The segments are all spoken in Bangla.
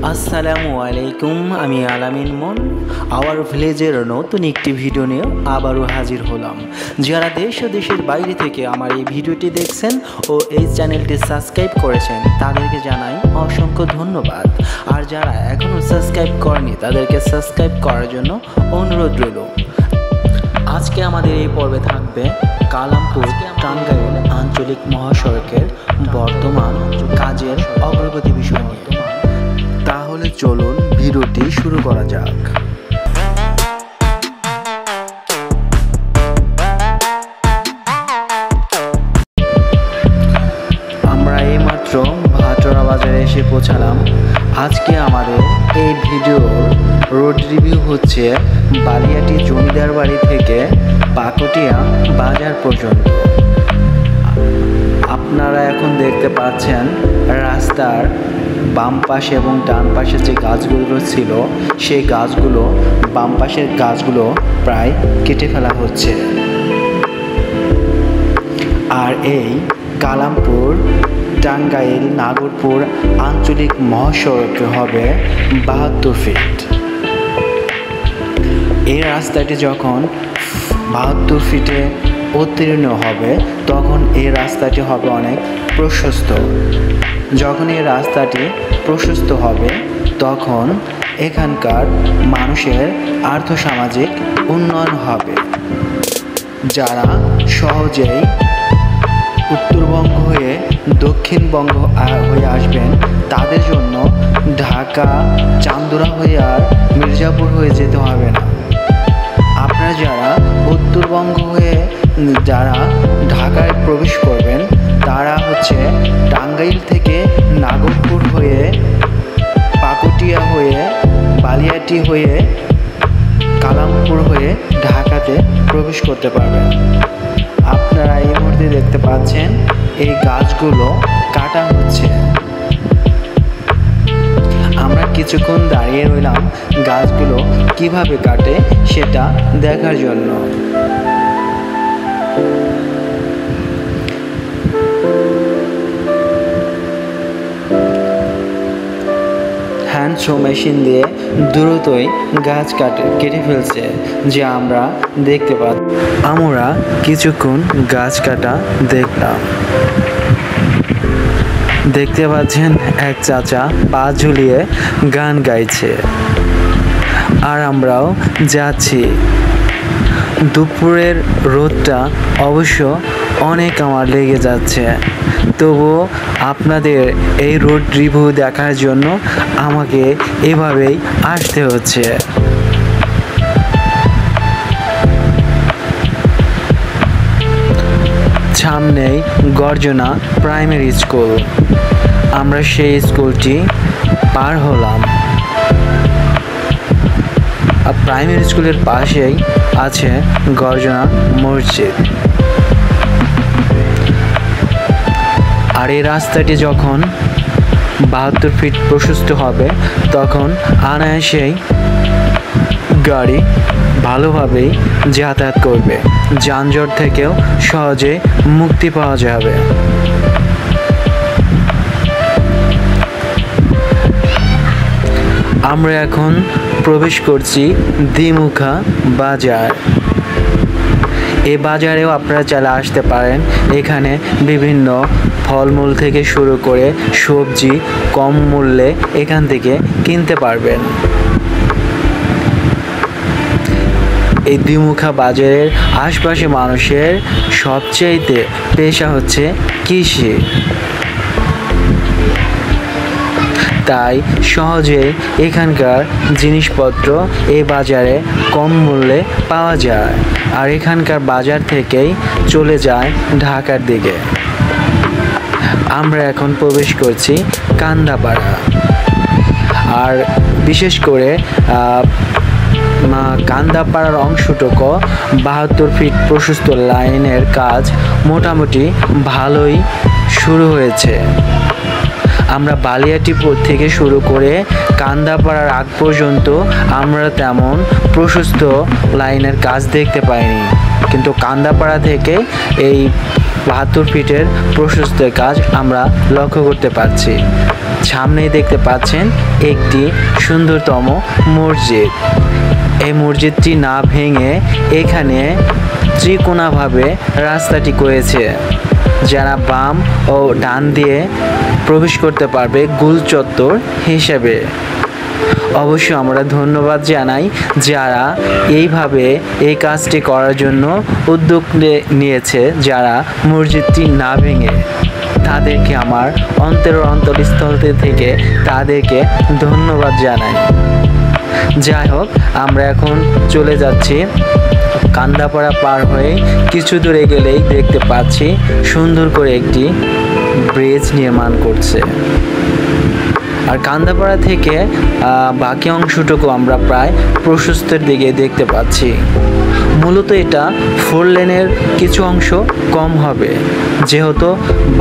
আসসালামু আলাইকুম, আমি আলামিন মন আওয়ার ভিলেজের নতুন একটি ভিডিও নিয়ে আবারও হাজির হলাম। যারা দেশ ও দেশের বাইরে থেকে আমার এই ভিডিওটি দেখছেন ও এই চ্যানেলটি সাবস্ক্রাইব করেছেন তাদেরকে জানাই অসংখ্য ধন্যবাদ। আর যারা এখনও সাবস্ক্রাইব করেনি তাদেরকে সাবস্ক্রাইব করার জন্য অনুরোধ রইল। আজকে আমাদের এই পর্বে থাকবে কালামপুর টাঙ্গাইল আঞ্চলিক মহাসড়কের বর্তমান কাজের অগ্রগতি বিষয় নিয়ে। তাহলে চলুন ভিডিওটি শুরু করা যাক। আমরা এইমাত্র ভাটোরা বাজারে এসে পৌঁছালাম। আজকে আমাদের এই ভিডিও রোড রিভিউ হচ্ছে বালিয়াটি জমিদার বাড়ি থেকে পাকটিয়া বাজার পর্যন্ত। আপনারা এখন দেখতে পাচ্ছেন রাস্তার বাম পাশে এবং ডান পাশে যে গাছগুলো ছিল সেই গাছগুলো, বাম পাশের গাছগুলো প্রায় কেটে ফেলা হচ্ছে। আর এই কালামপুর টাঙ্গাইল নাগরপুর আঞ্চলিক মহাসড়কে হবে 72 ফিট। এই রাস্তাটি যখন 72 ফিটে উত্তীর্ণ হবে তখন এই রাস্তাটি হবে অনেক প্রশস্ত। যখন এই রাস্তাটি প্রশস্ত হবে তখন এখানকার মানুষের আর্থসামাজিক উন্নয়ন হবে। যারা সহজেই উত্তরবঙ্গ হয়ে দক্ষিণবঙ্গ হয়ে আসবেন তাদের জন্য ঢাকা, চান্দুরা হয়ে আর মির্জাপুর হয়ে যেতে হবে না। আপনারা যারা উত্তরবঙ্গ হয়ে যারা ঢাকায় প্রবেশ করবেন তারা হচ্ছে টাঙ্গাইল থেকে নাগরপুর হয়ে, পাকটিয়া হয়ে, বালিয়াটি হয়ে, কালামপুর হয়ে ঢাকাতে প্রবেশ করতে পারবেন। আপনারা এই মুহূর্তে দেখতে পাচ্ছেন এই গাছগুলো কাটা হচ্ছে। আমরা কিছুক্ষণ দাঁড়িয়ে রইলাম গাছগুলো কিভাবে কাটে সেটা দেখার জন্য। হ্যান্ড থ্রো মেশিন দিয়ে দ্রুতই গাছ কেটে ফেলছে যে আমরা দেখতে পাচ্ছি। আমরা কিছুক্ষণ গাছ কাটা দেখলাম। দেখতে পাচ্ছেন এক চাচা পা ঝুলিয়ে গান গাইছে আর আমরাও যাচ্ছি। দুপুরের রোদটা অবশ্য অনেক আমার লেগে যাচ্ছে, তবুও আপনাদের এই রোড রিভিউ দেখার জন্য আমাকে এভাবেই আসতে হচ্ছে। সামনেই গর্জনা প্রাইমারি স্কুল। আমরা সেই স্কুলটি পার হলাম। আর প্রাইমারি স্কুলের পাশেই আছে গর্জনা মসজিদ। আর এই রাস্তাটি যখন 72 ফিট প্রশস্ত হবে তখন অনায়াসেই গাড়ি ভালোভাবেই যাতায়াত করবে, যানজট থেকেও সহজে মুক্তি পাওয়া যাবে। আমরা এখন প্রবেশ করছি দ্বিমুখা বাজার। এই বাজারেও আপনারা চাইলে আসতে পারেন। এখানে বিভিন্ন ফলমূল থেকে শুরু করে সবজি কম মূল্যে এখান থেকে কিনতে পারবেন। এই দ্বিমুখা বাজারের আশপাশে মানুষের সবচেয়ে পেশা হচ্ছে কৃষি, তাই সহজে এখানকার জিনিসপত্র এই বাজারে কম মূল্যে পাওয়া যায়। আর এখানকার বাজার থেকেই চলে যায় ঢাকার দিকে। আমরা এখন প্রবেশ করছি কান্দাপাড়া। আর বিশেষ করে কান্দাপাড়ার অংশটুকু 72 ফিট প্রশস্ত লাইনের কাজ মোটামুটি ভালোই শুরু হয়েছে। আমরা বালিয়াটি থেকে শুরু করে কান্দাপাড়ার আগ পর্যন্ত আমরা তেমন প্রশস্ত লাইনের কাজ দেখতে পাইনি, কিন্তু কান্দাপাড়া থেকে এই 72 ফিটের প্রশস্ত কাজ আমরা লক্ষ্য করতে পারছি। সামনেই দেখতে পাচ্ছেন একটি সুন্দরতম মসজিদ। এই মসজিদটি না ভেঙে এখানে ত্রিকোণাভাবে রাস্তাটি করেছে, যারা বাম ও ডান দিয়ে প্রবেশ করতে পারবে গোল চত্বর হিসেবে। অবশ্যই আমরা ধন্যবাদ জানাই যারা এইভাবে এই কাজটি করার জন্য উদ্যোগ নিয়েছে, যারা মসজিদটি না ভেঙে। তাদেরকে আমার অন্তরস্থল থেকে তাদেরকে ধন্যবাদ জানাই। যাই হোক, আমরা এখন চলে যাচ্ছি কান্দাপাড়া পার হয়ে কিছু দূরে গেলেই দেখতে পাচ্ছি সুন্দর করে একটি ব্রিজ নির্মাণ করছে। আর কান্দাপাড়া থেকে বাকি অংশটুকু আমরা প্রায় প্রশস্তের দিকে দেখতে পাচ্ছি। মূলত এটা 4 লেনের কিছু অংশ কম হবে, যেহেতু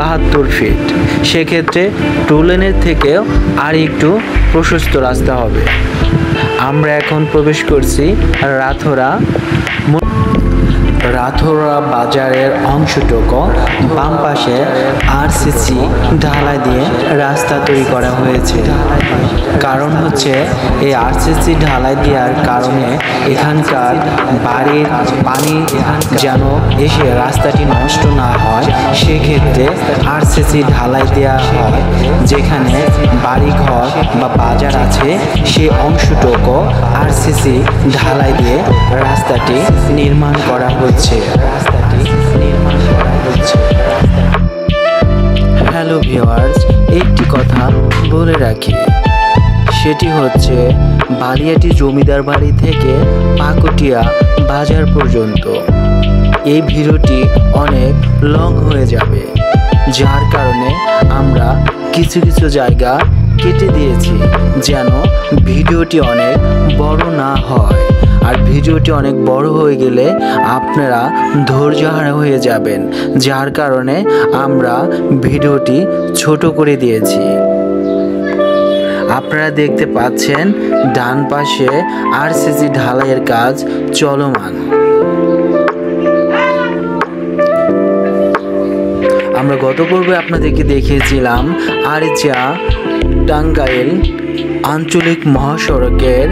72 ফিট, সেক্ষেত্রে 2 লেনের থেকেও আর একটু প্রশস্ত রাস্তা হবে। আমরা এখন প্রবেশ করছি রাথোরা বাজারের অংশটুকু বাম পাশে আরসিসি ঢালাই দিয়ে রাস্তা তৈরি করা হয়েছে। কারণ হচ্ছে এই আরসিসি ঢালাই দেওয়ার কারণে এখানকার বাড়ির পানি যেন এসে রাস্তাটি নষ্ট না হয়, সেক্ষেত্রে আরসিসি ঢালাই দেওয়া হয়। যেখানে বাড়িঘর বা বাজার আছে সেই অংশটুকু আরসিসি ঢালাই দিয়ে রাস্তাটি নির্মাণ করা হচ্ছে। হ্যালো ভিউয়ার্স, একটি কথা বলে রাখি, সেটি হচ্ছে বালিয়াটি জমিদার বাড়ি থেকে পাকুটিয়া বাজার পর্যন্ত এই ভিডিওটি অনেক লং হয়ে যাবে, যার কারণে আমরা কিছু জায়গা কেটে দিয়েছি যেন ভিডিওটি অনেক বড় না হয়। আর ভিডিওটি অনেক বড় হয়ে গেলে আপনারা ধৈর্যহারা হয়ে যাবেন, যার কারণে আমরা ভিডিওটি ছোট করে দিয়েছি। আপনারা দেখতে পাচ্ছেন ডান পাশে আরসিসি ঢালাইয়ের কাজ চলমান। আমরা গত পর্বে আপনাদেরকে দেখিয়েছিলাম আরিচা টাঙ্গাইল আঞ্চলিক মহাসড়কের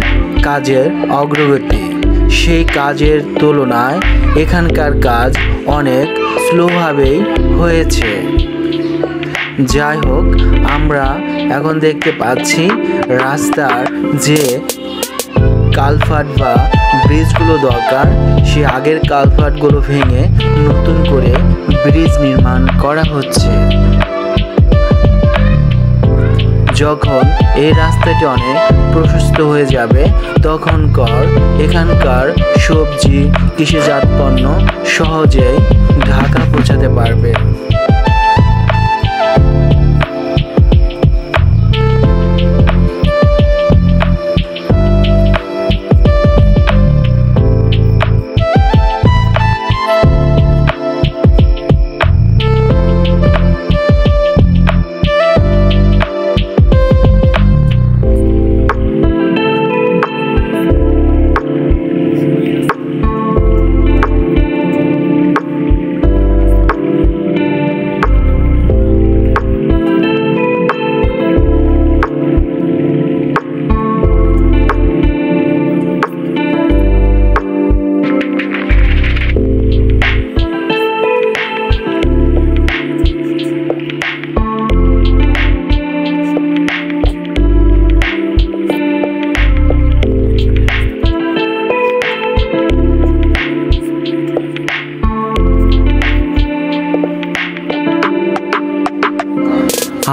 কাজের অগ্রগতি। সেই কাজের তুলনায় এখানকার কাজ অনেক স্লোভাবেই হয়েছে। যাই হোক, আমরা এখন দেখতে পাচ্ছি রাস্তার যে কালভার্ট বা ব্রিজগুলো দরকার, সে আগের কালভার্টগুলো ভেঙে নতুন করে ব্রিজ নির্মাণ করা হচ্ছে। যখন এই রাস্তাটি অনেক প্রশস্ত হয়ে যাবে তখনকার এখানকার সবজি, কৃষিজাত পণ্য সহজেই ঢাকা পৌঁছাতে পারবে।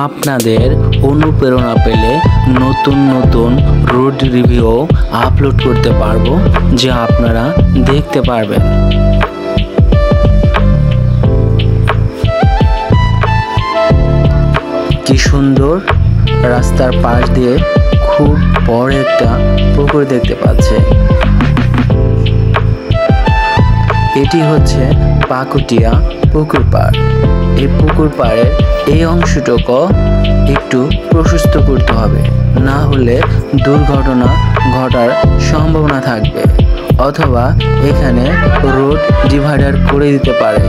আপনাদের অনুপ্রেরণা পেলে নতুন রোড রিভিউ আপলোড করতে পারবো, যা আপনারা দেখতে পারবেন। কি সুন্দর রাস্তার পাশ দিয়ে খুব বড় একটা পুকুর দেখতে পাচ্ছে। এটি হচ্ছে পাকুটিয়া পুকুর পাড়। এই পুকুর পাড়ের এই অংশটুকু একটু প্রশস্ত করতে হবে, না হলে দুর্ঘটনা ঘটার সম্ভাবনা থাকবে, অথবা এখানে রোড ডিভাইডার করে দিতে পারে,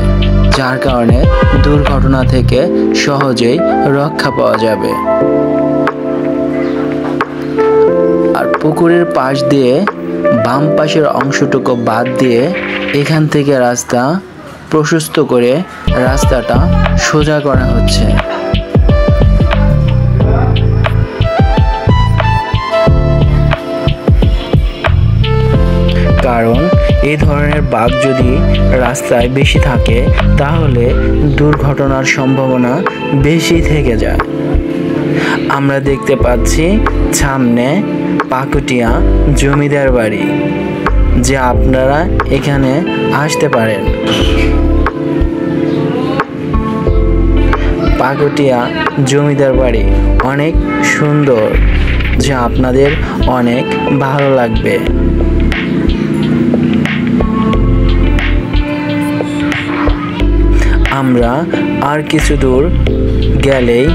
যার কারণে দুর্ঘটনা থেকে সহজেই রক্ষা পাওয়া যাবে। পুকুরের পাশ দিয়ে বাম পাশের অংশটুকু বাদ দিয়ে এখান থেকে রাস্তা প্রশস্ত করে রাস্তাটা সোজা করা হচ্ছে। কারণ এই ধরনের বাঁক যদি রাস্তায় বেশি থাকে তাহলে দুর্ঘটনার সম্ভাবনা বেশি থেকে যায়। আমরা দেখতে পাচ্ছি সামনে পাকুটিয়া জমিদার বাড়ি, যে আপনারা এখানে আসতে পারেন। পাকুটিয়া জমিদার বাড়ি অনেক সুন্দর, যা আপনাদের অনেক ভালো লাগবে। আমরা আর কিছু দূর গেলেই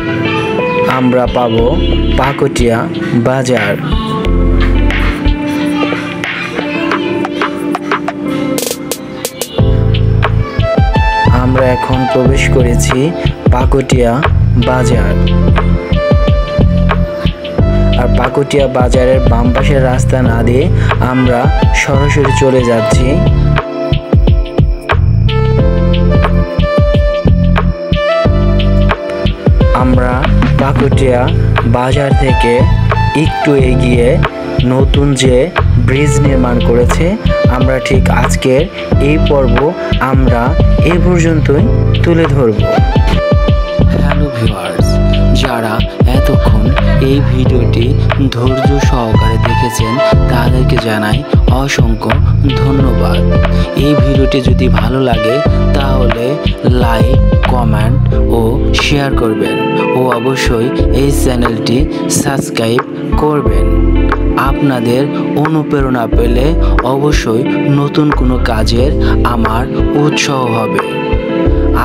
আমরা পাবো পাকুটিয়া বাজার। আমরা এখন প্রবেশ করেছি পাকুটিয়া বাজার। আর পাকুটিয়া বাজারের বাম পাশের রাস্তা না দিয়ে আমরা সরাসরি চলে যাচ্ছি আমরা পাকুটিয়া বাজার থেকে একটু এগিয়ে নতুন যে ব্রিজ নির্মাণ করেছে, আমরা ঠিক আজকের এই পর্ব আমরা এই পর্যন্তই তুলে ধরব। হ্যালো ভিউয়ার্স, যারা এতক্ষণ এই ভিডিওটি ধৈর্য সহকারে দেখেছেন তাদেরকে জানাই অসংখ্য ধন্যবাদ। এই ভিডিওটি যদি ভালো লাগে তাহলে লাইক, কমেন্ট ও শেয়ার করবেন ও অবশ্যই এই চ্যানেলটি সাবস্ক্রাইব করবেন। আপনাদের অনুপ্রেরণা পেলে অবশ্যই নতুন কোনো কাজের আমার উৎসাহ হবে।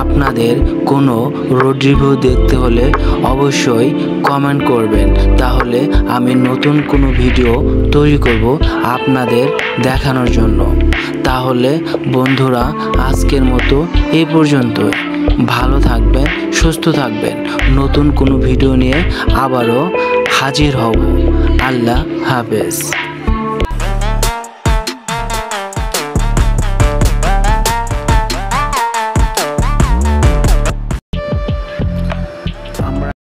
আপনাদের কোনো রোড রিভিউ দেখতে হলে অবশ্যই কমেন্ট করবেন, তাহলে আমি নতুন কোনো ভিডিও তৈরি করব আপনাদের দেখানোর জন্য। তাহলে বন্ধুরা, আজকের মতো এই পর্যন্তই। ভালো থাকবেন, সুস্থ থাকবেন। নতুন কোনো ভিডিও নিয়ে আবারও হাজির হব। আল্লাহ হাফেজ।